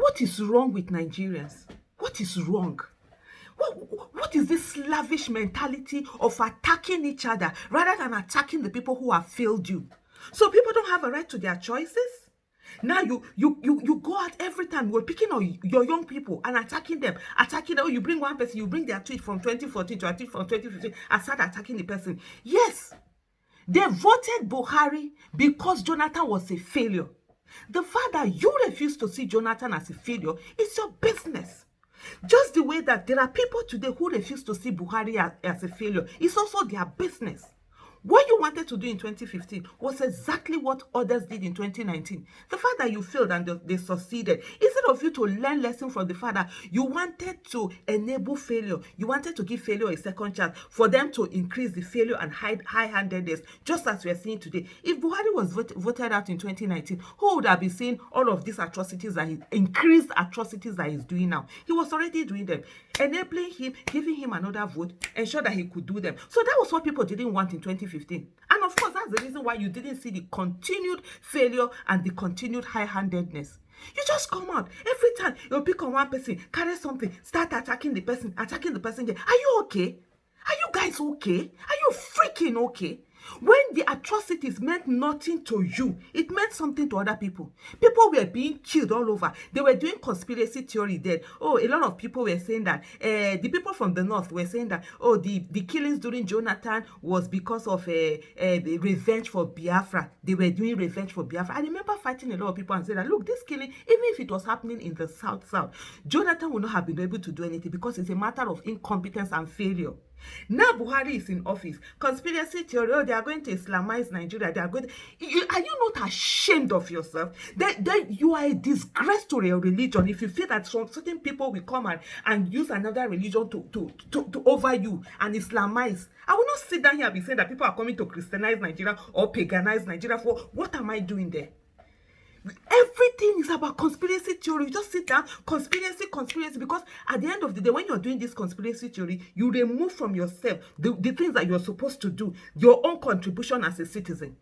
What is wrong with Nigerians? What is wrong? What is this slavish mentality of attacking each other rather than attacking the people who have failed you? So people don't have a right to their choices? Now you go out every time. We're picking on your young people and attacking them. You bring one person, you bring their tweet from 2014 to a tweet from 2015 and start attacking the person. Yes, they voted Buhari because Jonathan was a failure. The fact that you refuse to see Jonathan as a failure is your business. Just the way that there are people today who refuse to see Buhari as a failure, it's also their business. What you wanted to do in 2015 was exactly what others did in 2019. The fact that you failed and they succeeded, instead of you to learn lessons from the fact that you wanted to enable failure, you wanted to give failure a second chance for them to increase the failure and high-handedness, just as we are seeing today. If Buhari was voted out in 2019, who would have been seeing all of these atrocities that increased atrocities that he's doing now? He was already doing them. Enabling him, giving him another vote, ensure that he could do them. So that was what people didn't want in 2015. And of course, that's the reason why you didn't see the continued failure and the continued high-handedness. You just come out. Every time you pick on one person, carry something, start attacking the person. Are you okay? Are you guys okay? Are you freaking okay? When the atrocities meant nothing to you, it meant something to other people. People were being killed all over. They were doing conspiracy theory there. Oh, a lot of people were saying that, the people from the north were saying that, oh, the killings during Jonathan was because of the revenge for Biafra. They were doing revenge for Biafra. I remember fighting a lot of people and saying that, look, this killing, even if it was happening in the south, Jonathan would not have been able to do anything because it's a matter of incompetence and failure. Now Buhari is in office. Conspiracy theory, oh, they are going to Islamize Nigeria. They are going to... Are you not ashamed of yourself? Then you are a disgrace to your religion if you feel that some certain people will come and use another religion to over you and Islamize. I will not sit down here and be saying that people are coming to Christianize Nigeria or paganize Nigeria. For what am I doing there? Everything is about conspiracy theory. You just sit down, conspiracy, because at the end of the day, when you're doing this conspiracy theory, you remove from yourself the things that you're supposed to do, your own contribution as a citizen.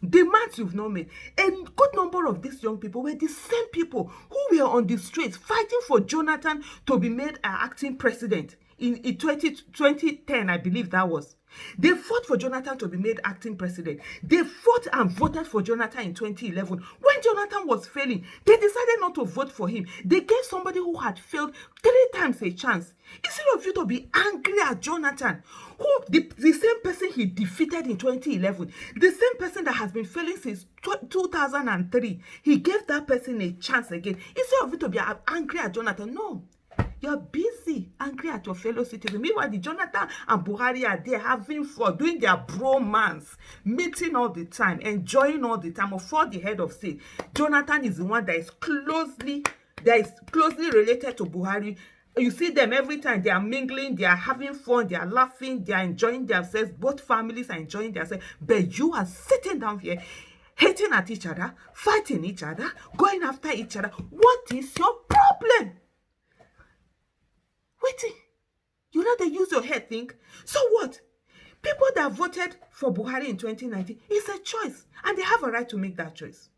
Demands you've not made. A good number of these young people were the same people who were on the streets fighting for Jonathan to be made an acting president in 2010, I believe that was. They fought for Jonathan to be made acting president. They fought and voted for Jonathan in 2011. When Jonathan was failing, they decided not to vote for him. They gave somebody who had failed 3 times a chance. Instead of you to be angry at Jonathan, who the same person he defeated in 2011, the same person that has been failing since 2003, he gave that person a chance again. Instead of you to be angry at Jonathan, no. You're busy, angry at your fellow citizens. Meanwhile, the Jonathan and Buhari are there having fun, doing their bromance, meeting all the time, enjoying all the time. Of all the head of state, Jonathan is the one that is closely related to Buhari. You see them every time. They are mingling, they are having fun, they are laughing, they are enjoying themselves. Both families are enjoying themselves. But you are sitting down here, hating at each other, fighting each other, going after each other. What is your problem? Waiting. You know they use your head, think. So what? People that voted for Buhari in 2019, it's a choice. And they have a right to make that choice.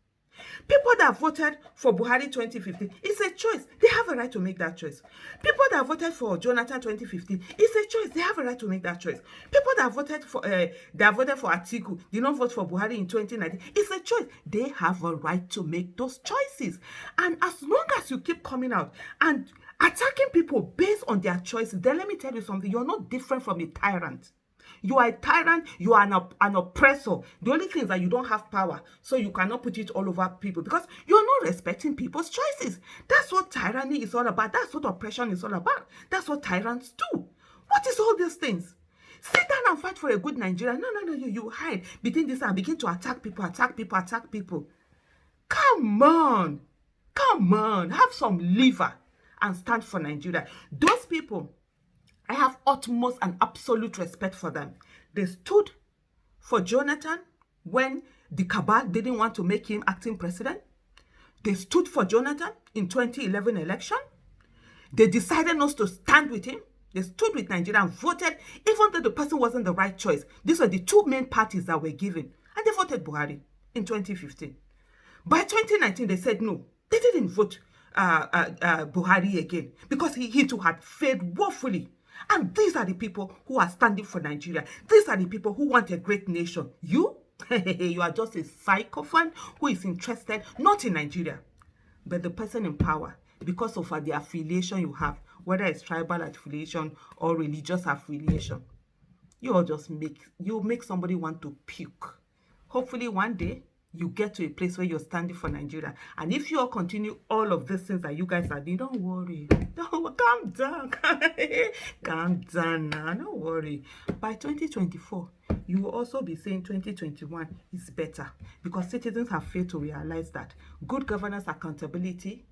People that voted for Buhari 2015, it's a choice. They have a right to make that choice. People that voted for Jonathan 2015, it's a choice. They have a right to make that choice. People that voted for Atiku, did not vote for Buhari in 2019, it's a choice. They have a right to make those choices. And as long as you keep coming out and attacking people based on their choices, then let me tell you something. You're not different from a tyrant. You are a tyrant. You are an oppressor. The only thing is that you don't have power, so you cannot put it all over people because you're not respecting people's choices. That's what tyranny is all about. That's what oppression is all about. That's what tyrants do. What is all these things? Sit down and fight for a good Nigeria. No, you hide between this and begin to attack people. Come on. Have some liver and stand for Nigeria. Those people, I have utmost and absolute respect for them. They stood for Jonathan when the cabal didn't want to make him acting president. They stood for Jonathan in 2011 election. They decided not to stand with him. They stood with Nigeria and voted, even though the person wasn't the right choice. These were the two main parties that were given. And they voted Buhari in 2015. By 2019, they said no. They didn't vote Buhari again, because he too had failed woefully. And these are the people who are standing for Nigeria. These are the people who want a great nation. You, you are just a sycophant who is interested not in Nigeria, but the person in power, because of the affiliation you have, whether it's tribal affiliation or religious affiliation. You all just make somebody want to puke. Hopefully one day you get to a place where you're standing for Nigeria. And if you all continue all of these things that you guys are doing, don't worry. Don't calm down. Calm down now. Don't worry. By 2024, you will also be saying 2021 is better, because citizens have failed to realize that good governance, accountability,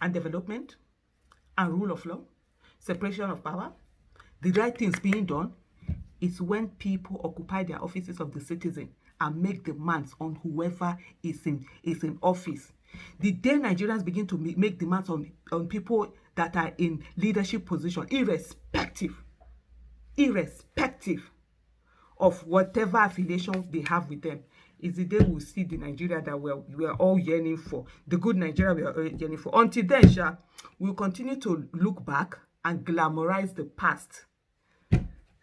and development, and rule of law, separation of power, the right things being done, is when people occupy their offices of the citizen and make demands on whoever is in office. The day Nigerians begin to make demands on people that are in leadership position, irrespective of whatever affiliation they have with them, is the day we'll see the Nigeria that we're all yearning for, the good Nigeria we are all yearning for. Until then, we'll continue to look back and glamorize the past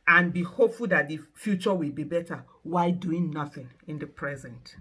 and be hopeful that the future will be better while doing nothing in the present.